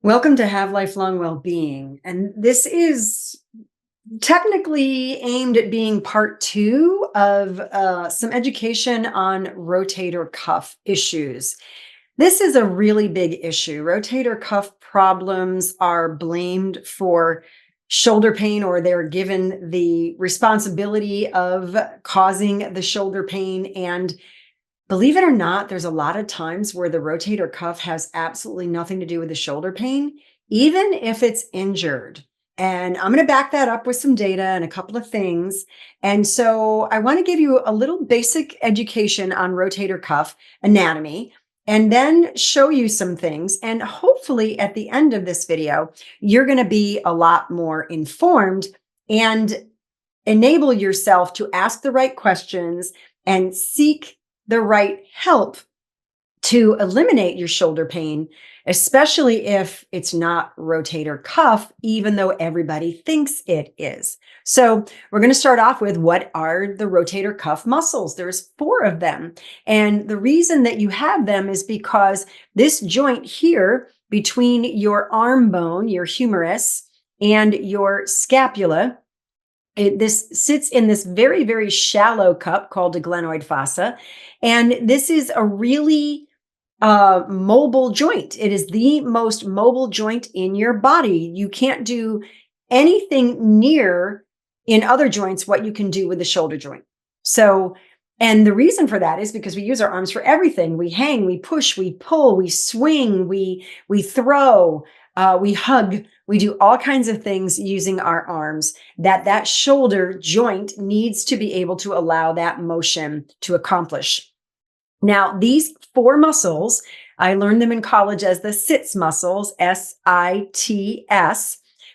Welcome to Have Lifelong Well-Being. And this is technically aimed at being part two of some education on rotator cuff issues. This is a really big issue. Rotator cuff problems are blamed for shoulder pain, or they're given the responsibility of causing the shoulder pain. And believe it or not, there's a lot of times where the rotator cuff has absolutely nothing to do with the shoulder pain, even if it's injured. And I'm going to back that up with some data and a couple of things. And so I want to give you a little basic education on rotator cuff anatomy and then show you some things. And hopefully at the end of this video, you're going to be a lot more informed and enable yourself to ask the right questions and seek the right help to eliminate your shoulder pain, especially if it's not rotator cuff, even though everybody thinks it is. So we're going to start off with, what are the rotator cuff muscles? There's 4 of them. And the reason that you have them is because this joint here between your arm bone, your humerus, and your scapula, this sits in this very, very shallow cup called a glenoid fossa. And this is a really mobile joint. It is the most mobile joint in your body. You can't do anything near in other joints what you can do with the shoulder joint. So, and the reason for that is because we use our arms for everything. We hang, we push, we pull, we swing, we throw, we hug. We do all kinds of things using our arms that shoulder joint needs to be able to allow that motion to accomplish. Now, these 4 muscles, I learned them in college as the sits muscles, SITS.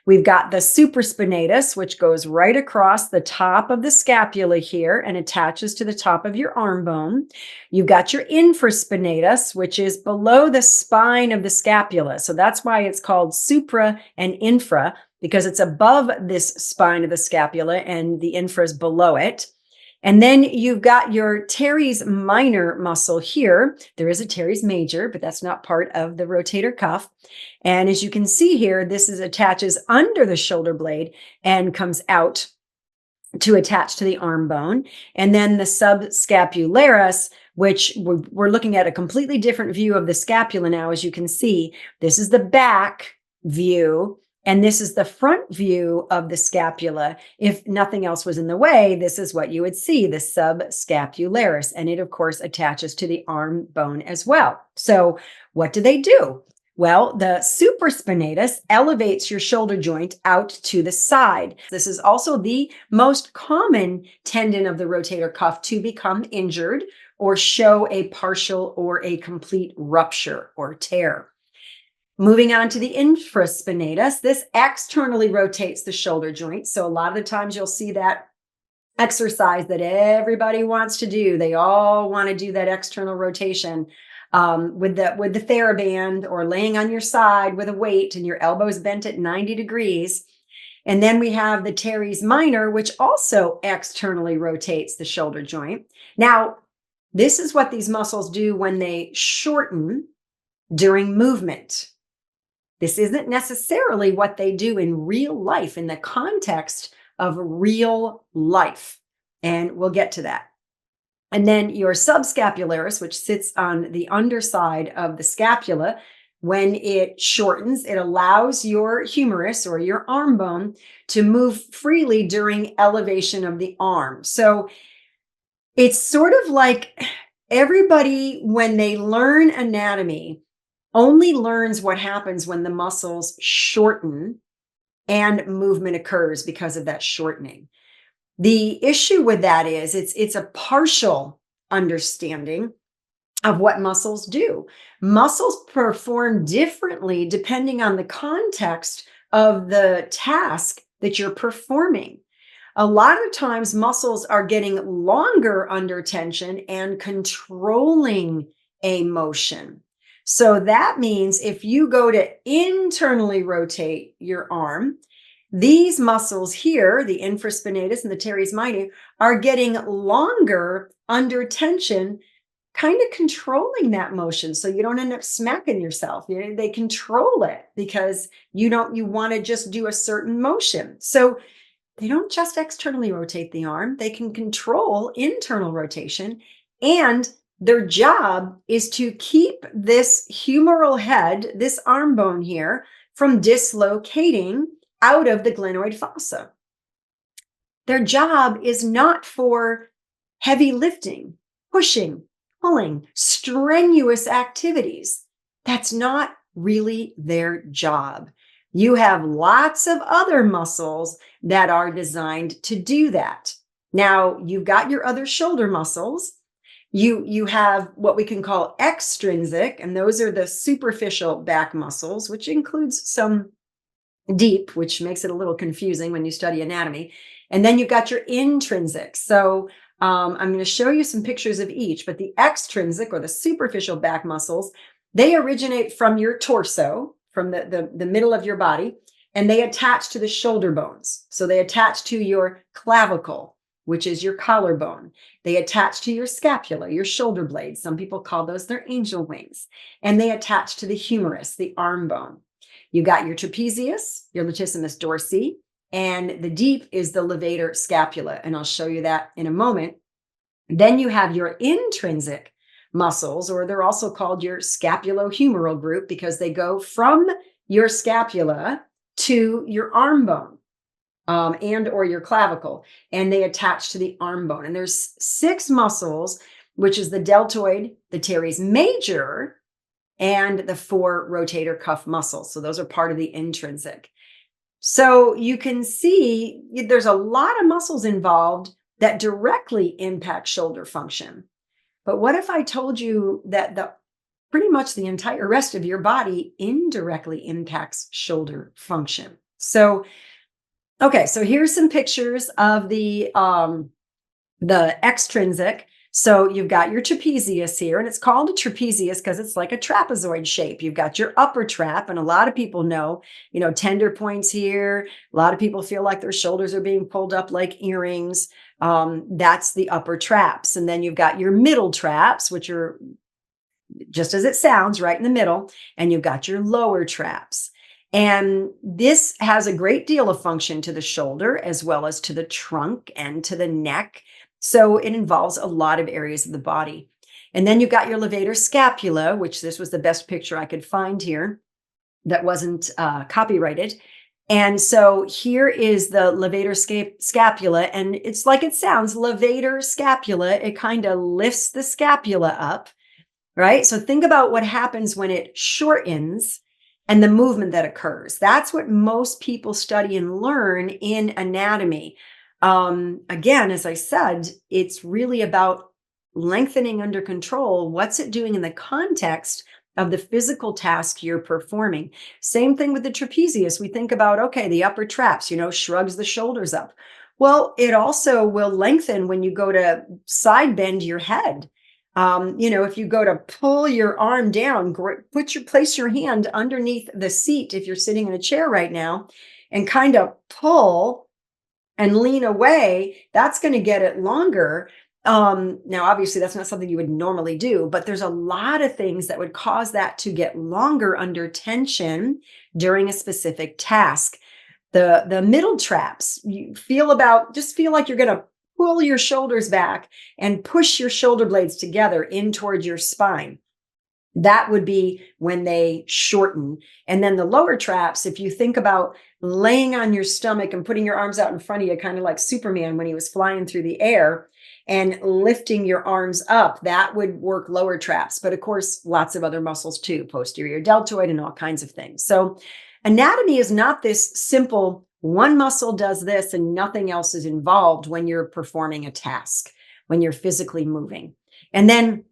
We've got the supraspinatus, which goes right across the top of the scapula here and attaches to the top of your arm bone. You've got your infraspinatus, which is below the spine of the scapula. So that's why it's called supra and infra, because it's above this spine of the scapula and the infra is below it. And then you've got your teres minor muscle here. There is a teres major, but that's not part of the rotator cuff. And as you can see here, this attaches under the shoulder blade and comes out to attach to the arm bone. And then the subscapularis, which we're looking at a completely different view of the scapula now. As you can see, this is the back view, and this is the front view of the scapula. If nothing else was in the way, this is what you would see, the subscapularis. And it, of course, attaches to the arm bone as well. So what do? Well, the supraspinatus elevates your shoulder joint out to the side. This is also the most common tendon of the rotator cuff to become injured or show a partial or a complete rupture or tear. Moving on to the infraspinatus, this externally rotates the shoulder joint. So a lot of the times you'll see that exercise that everybody wants to do. They all want to do that external rotation with the TheraBand, or laying on your side with a weight and your elbows bent at 90 degrees. And then we have the teres minor, which also externally rotates the shoulder joint. Now, this is what these muscles do when they shorten during movement. This isn't necessarily what they do in real life, in the context of real life. And we'll get to that. And then your subscapularis, which sits on the underside of the scapula, when it shortens, it allows your humerus or your arm bone to move freely during elevation of the arm. So it's sort of like everybody, when they learn anatomy, only learns what happens when the muscles shorten and movement occurs because of that shortening. The issue with that is it's a partial understanding of what muscles do. Muscles perform differently depending on the context of the task that you're performing. A lot of times muscles are getting longer under tension and controlling a motion. So that means if you go to internally rotate your arm, these muscles here, the infraspinatus and the teres minor, are getting longer under tension kind of controlling that motion so you don't end up smacking yourself. They control it because you want to just do a certain motion. So they don't just externally rotate the arm, they can control internal rotation. And their job is to keep this humeral head, this arm bone here, from dislocating out of the glenoid fossa. Their job is not for heavy lifting, pushing, pulling, strenuous activities. That's not really their job. You have lots of other muscles that are designed to do that. Now, you've got your other shoulder muscles. You have what we can call extrinsic, and those are the superficial back muscles, which includes some deep, which makes it a little confusing when you study anatomy. And then you've got your intrinsic. So I'm going to show you some pictures of each, but the extrinsic or the superficial back muscles, they originate from your torso, from the middle of your body, and they attach to the shoulder bones. So they attach to your clavicle, which is your collarbone. They attach to your scapula, your shoulder blades. Some people call those their angel wings. And they attach to the humerus, the arm bone. You got your trapezius, your latissimus dorsi, and the deep is the levator scapula. And I'll show you that in a moment. Then you have your intrinsic muscles, or they're also called your scapulohumeral group because they go from your scapula to your arm bone and or your clavicle, and they attach to the arm bone. And there's 6 muscles, which is the deltoid, the teres major, and the 4 rotator cuff muscles. So those are part of the intrinsic. So you can see there's a lot of muscles involved that directly impact shoulder function. But what if I told you that pretty much the entire rest of your body indirectly impacts shoulder function? So, okay, so here's some pictures of the extrinsic. So you've got your trapezius here, and it's called a trapezius because it's like a trapezoid shape. You've got your upper trap, and a lot of people know, tender points here. A lot of people feel like their shoulders are being pulled up like earrings. That's the upper traps. And then you've got your middle traps, which are just as it sounds, right in the middle. And you've got your lower traps. And this has a great deal of function to the shoulder as well as to the trunk and to the neck. So it involves a lot of areas of the body. And then you've got your levator scapula, which this was the best picture I could find here that wasn't copyrighted. And so here is the levator scapula, and it's like it sounds, levator scapula. It kind of lifts the scapula up, right? So think about what happens when it shortens and the movement that occurs. That's what most people study and learn in anatomy. Again, as I said, it's really about lengthening under control. What's it doing in the context of the physical task you're performing? Same thing with the trapezius. We think about, okay, the upper traps, shrugs the shoulders up. Well, it also will lengthen when you go to side bend your head. If you go to pull your arm down, place your hand underneath the seat if you're sitting in a chair right now and kind of pull and lean away, that's going to get it longer. Now, obviously, that's not something you would normally do, but there's a lot of things that would cause that to get longer under tension during a specific task. The middle traps, just feel like you're going to pull your shoulders back and push your shoulder blades together in towards your spine. That would be when they shorten. And then the lower traps, if you think about laying on your stomach and putting your arms out in front of you, kind of like Superman when he was flying through the air, and lifting your arms up, that would work lower traps. But of course, lots of other muscles too, posterior deltoid and all kinds of things. So anatomy is not this simple, one muscle does this and nothing else is involved when you're performing a task, when you're physically moving. And then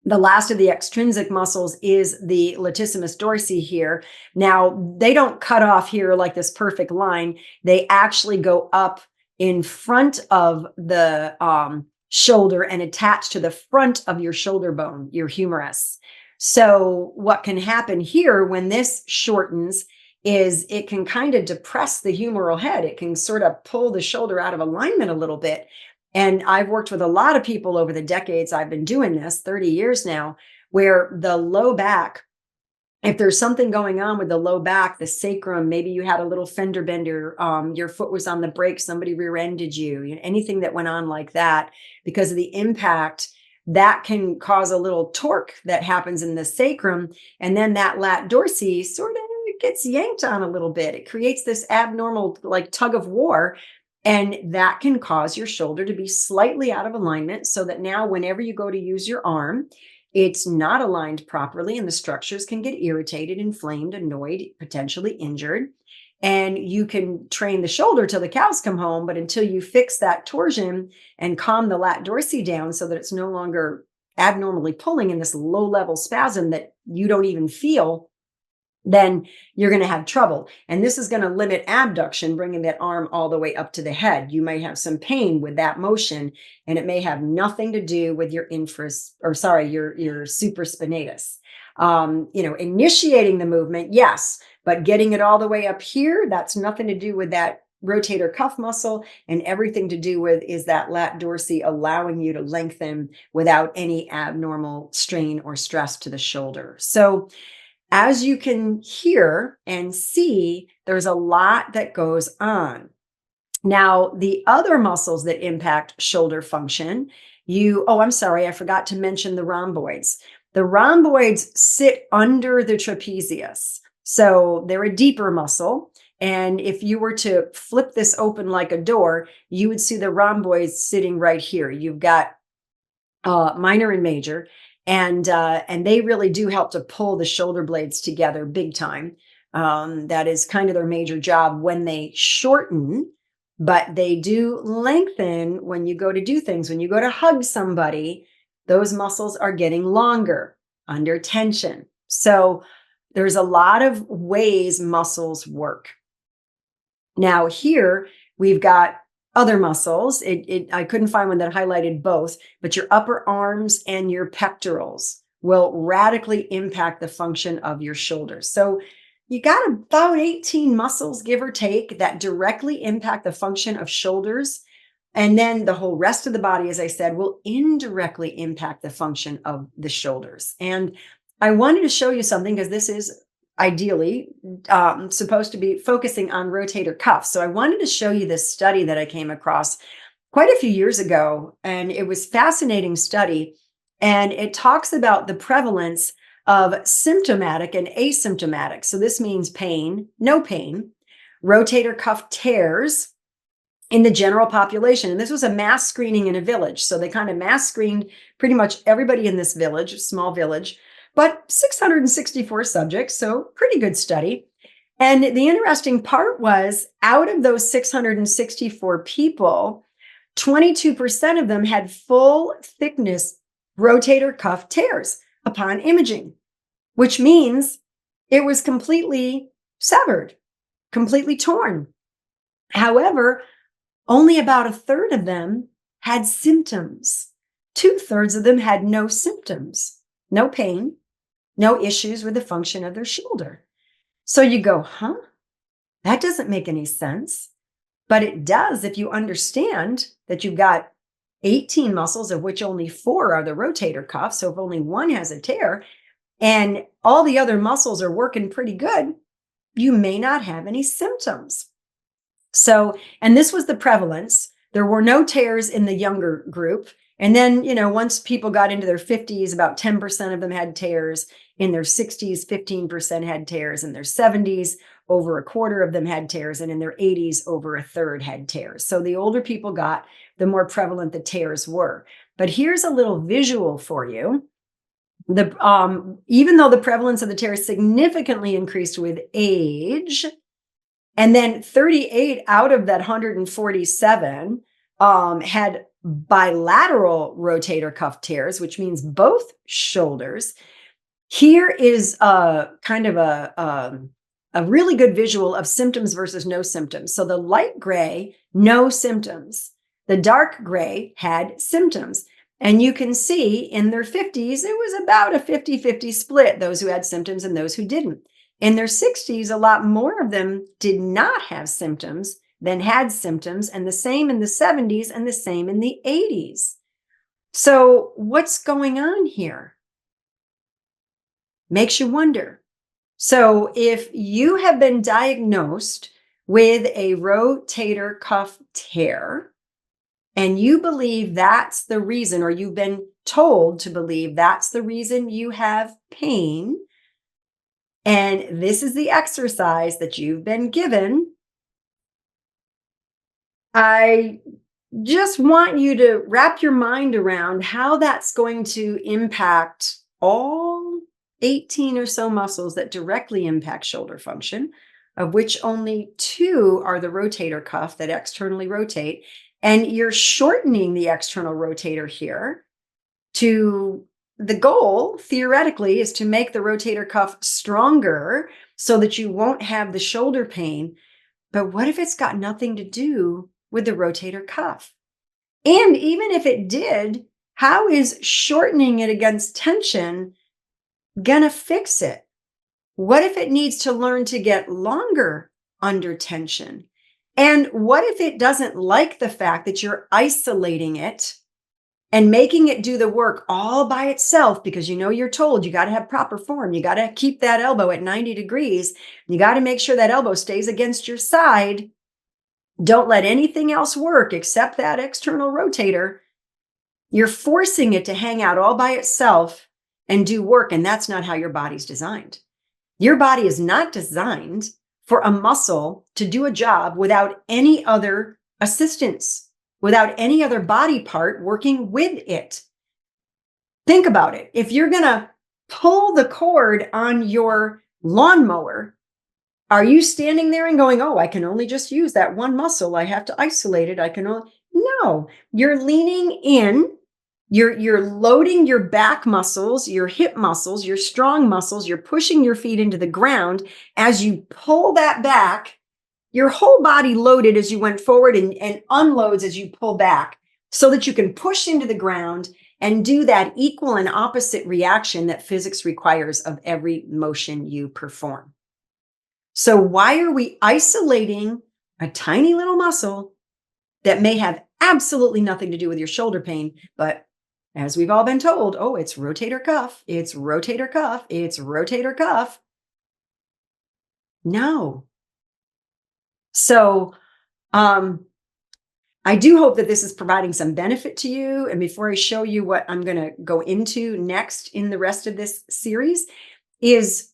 the last of the extrinsic muscles is the latissimus dorsi here. Now, they don't cut off here like this perfect line. They actually go up in front of the shoulder and attach to the front of your shoulder bone, your humerus. So what can happen here when this shortens is it can kind of depress the humeral head. It can sort of pull the shoulder out of alignment a little bit. And I've worked with a lot of people over the decades I've been doing this, 30 years now, where the low back, if there's something going on with the low back, the sacrum, maybe you had a little fender bender, your foot was on the brake, somebody rear-ended you, anything that went on like that, because of the impact, that can cause a little torque that happens in the sacrum. And then that lat dorsi sort of gets yanked on a little bit. It creates this abnormal like tug of war. And that can cause your shoulder to be slightly out of alignment, so that now whenever you go to use your arm, it's not aligned properly and the structures can get irritated, inflamed, annoyed, potentially injured. And you can train the shoulder till the cows come home, but until you fix that torsion and calm the lat dorsi down so that it's no longer abnormally pulling in this low level spasm that you don't even feel, then you're going to have trouble. And this is going to limit abduction, bringing that arm all the way up to the head. You may have some pain with that motion, and it may have nothing to do with your your supraspinatus. Initiating the movement, yes, but getting it all the way up here, that's nothing to do with that rotator cuff muscle, and everything to do with is that lat dorsi allowing you to lengthen without any abnormal strain or stress to the shoulder. So as you can hear and see, there's a lot that goes on. Now, the other muscles that impact shoulder function, I'm sorry, I forgot to mention the rhomboids. The rhomboids sit under the trapezius. So they're a deeper muscle. And if you were to flip this open like a door, you would see the rhomboids sitting right here. You've got minor and major. And they really do help to pull the shoulder blades together big time. That is kind of their major job when they shorten, but they do lengthen when you go to do things. When you go to hug somebody, those muscles are getting longer under tension. So there's a lot of ways muscles work. Now here we've got other muscles. I couldn't find one that highlighted both, but your upper arms and your pectorals will radically impact the function of your shoulders. So you got about 18 muscles, give or take, that directly impact the function of shoulders. And then the whole rest of the body, as I said, will indirectly impact the function of the shoulders. And I wanted to show you something because this is ideally supposed to be focusing on rotator cuff. So I wanted to show you this study that I came across quite a few years ago, and it was a fascinating study. And it talks about the prevalence of symptomatic and asymptomatic. So this means pain, no pain, rotator cuff tears in the general population. And this was a mass screening in a village. So they kind of mass screened pretty much everybody in this village, small village, but 664 subjects, so pretty good study. And the interesting part was, out of those 664 people, 22% of them had full thickness rotator cuff tears upon imaging, which means it was completely severed, completely torn. However, only about a third of them had symptoms. 2/3 of them had no symptoms, no pain, no issues with the function of their shoulder. So you go, that doesn't make any sense. But it does if you understand that you've got 18 muscles, of which only 4 are the rotator cuff. So if only one has a tear and all the other muscles are working pretty good, you may not have any symptoms. So, and this was the prevalence. There were no tears in the younger group. And then, once people got into their 50s, about 10% of them had tears. In their 60s, 15% had tears. In their 70s, over a quarter of them had tears. And in their 80s, over a third had tears. So the older people got, the more prevalent the tears were. But here's a little visual for you. Even though the prevalence of the tears significantly increased with age, and then 38 out of that 147 had bilateral rotator cuff tears, which means both shoulders. Here is kind of a really good visual of symptoms versus no symptoms. So the light gray, no symptoms. The dark gray had symptoms. And you can see in their 50s, it was about a 50-50 split, those who had symptoms and those who didn't. In their 60s, a lot more of them did not have symptoms then had symptoms, and the same in the 70s and the same in the 80s. So, what's going on here? Makes you wonder. So, if you have been diagnosed with a rotator cuff tear, and you believe that's the reason, or you've been told to believe that's the reason you have pain, and this is the exercise that you've been given, I just want you to wrap your mind around how that's going to impact all 18 or so muscles that directly impact shoulder function, of which only two are the rotator cuff that externally rotate. And you're shortening the external rotator here to the goal, theoretically, is to make the rotator cuff stronger so that you won't have the shoulder pain. But what if it's got nothing to do with the rotator cuff? And even if it did, how is shortening it against tension gonna fix it? What if it needs to learn to get longer under tension? And what if it doesn't like the fact that you're isolating it and making it do the work all by itself, because you're told you got to have proper form. You got to keep that elbow at 90 degrees. You got to make sure that elbow stays against your side. Don't let anything else work except that external rotator. You're forcing it to hang out all by itself and do work, and that's not how your body's designed. Your body is not designed for a muscle to do a job without any other assistance, without any other body part working with it. Think about it. If you're going to pull the cord on your lawnmower, are you standing there and going, oh, I can only just use that one muscle. I have to isolate it. No, you're leaning in. You're loading your back muscles, your hip muscles, your strong muscles. You're pushing your feet into the ground. As you pull that back, your whole body loaded as you went forward and unloads as you pull back, so that you can push into the ground and do that equal and opposite reaction that physics requires of every motion you perform. So why are we isolating a tiny little muscle that may have absolutely nothing to do with your shoulder pain? But as we've all been told, oh, it's rotator cuff, it's rotator cuff, it's rotator cuff. No. So I do hope that this is providing some benefit to you. And before I show you what I'm going to go into next in the rest of this series, is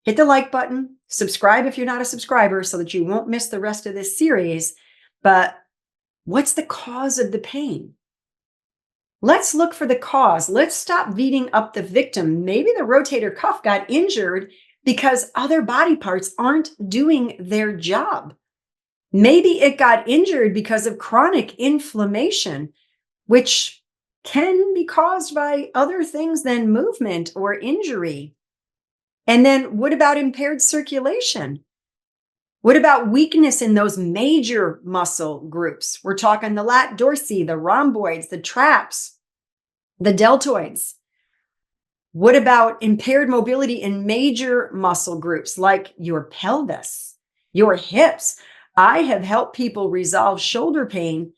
hit the like button, subscribe if you're not a subscriber so that you won't miss the rest of this series. But what's the cause of the pain? Let's look for the cause. Let's stop beating up the victim. Maybe the rotator cuff got injured because other body parts aren't doing their job. Maybe it got injured because of chronic inflammation, which can be caused by other things than movement or injury. And then what about impaired circulation? What about weakness in those major muscle groups? We're talking the lat dorsi, the rhomboids, the traps, the deltoids. What about impaired mobility in major muscle groups like your pelvis, your hips? I have helped people resolve shoulder pain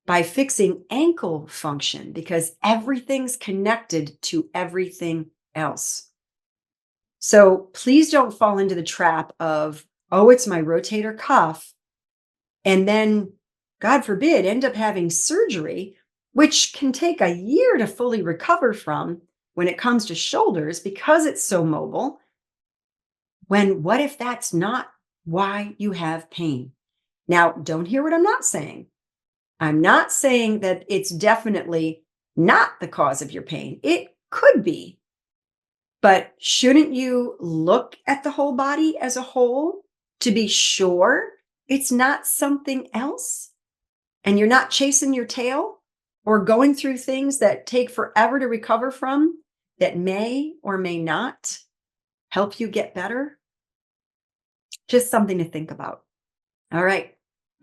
by fixing ankle function, because everything's connected to everything else. So please don't fall into the trap of, oh, it's my rotator cuff, and then, God forbid, end up having surgery, which can take a year to fully recover from when it comes to shoulders because it's so mobile. What if that's not why you have pain? Now, don't hear what I'm not saying. I'm not saying that it's definitely not the cause of your pain. It could be. But shouldn't you look at the whole body as a whole to be sure it's not something else? And you're not chasing your tail or going through things that take forever to recover from that may or may not help you get better? Just something to think about. All right.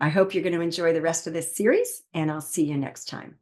I hope you're going to enjoy the rest of this series, and I'll see you next time.